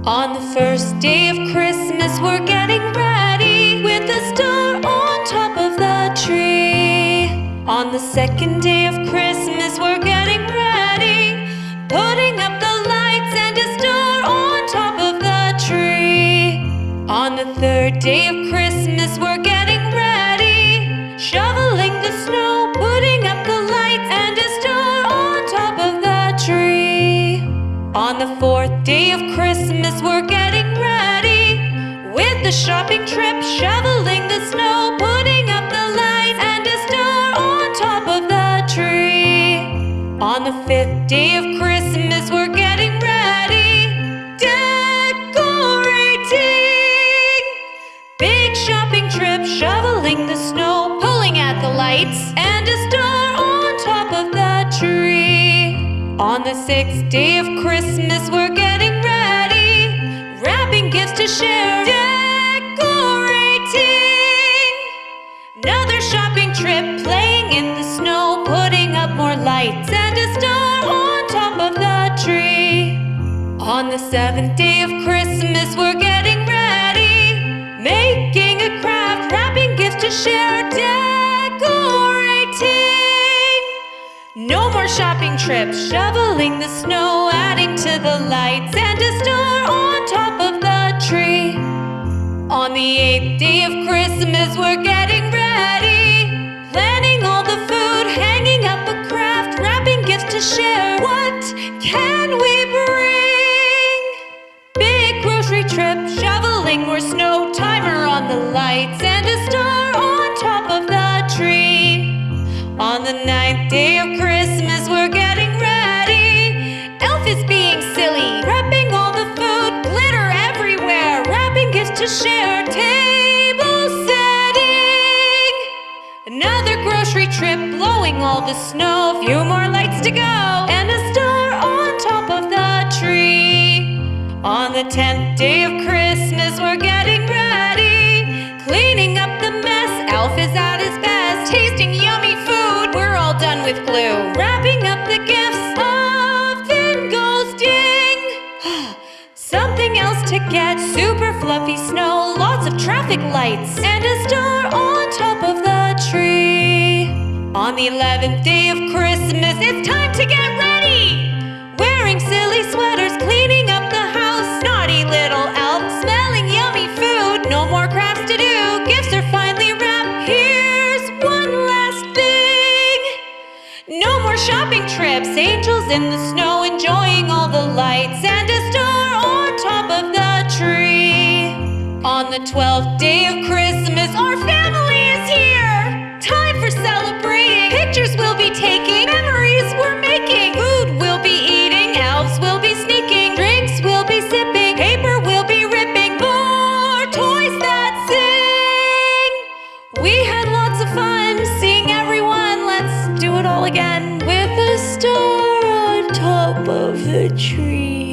On the first day of Christmas, we're getting ready with a star on top of the tree. On the second day of Christmas, we're getting ready, putting up the lights and a star on top of the tree. On the third day of Christmas, we're getting ready, shoveling the snow, putting up the lights and a star on top of the tree. On the fourth day of Christmas, we're getting ready with the shopping trip, shoveling the snow, putting up the lights and a star on top of the tree. On the fifth day of Christmas, we're getting ready, decorating. Big shopping trip, shoveling the snow, pulling at the lights and a star on top of the tree. On the sixth day of Christmas, we're getting ready, wrapping gifts to share, decorating. Another shopping trip, playing in the snow, putting up more lights and a star on top of the tree. On the seventh day of Christmas, we're getting ready, making a craft, wrapping gifts to share, decorating. No more shopping trips, shoveling the snow, adding to the lights and a star on top of the tree. On the eighth day of Christmas, we're getting ready, planning all the food, hanging up a craft, wrapping gifts to share. What can we bring? Big grocery trip, shoveling more snow, timer on the lights and a star on top of the tree. On the ninth day of Christmas, we're getting ready, Elf is being silly, prepping all the food, glitter everywhere, wrapping gifts to share, table setting. Another grocery trip, blowing all the snow, few more lights to go, and a star on top of the tree. On the 10th day of Christmas, we're getting ready, cleaning up the mess, Elf is at his best, tasting yummy food, we're all done with glue, wrapping up the gifts, oven goes ding. Something else to get, super fluffy snow, lots of traffic lights, and a star on top of the tree. On the 11th day of Christmas, it's time to get ready, wearing silly sweaters, cleaning up the house, naughty little elf, smelling yummy food, no more crafts to do, gifts are finally wrapped, here's one last thing. No more shopping trips, angels in the snow, enjoying all the lights and a star on top of the tree. On the 12th day of Christmas, our family is here, time for celebrating, pictures we'll be taking, memories we're making, food we'll be eating, elves will be sneaking, drinks we'll be sipping, paper we'll be ripping, more toys that sing. We had lots of fun seeing everyone, let's do it all again with a star on top of the tree.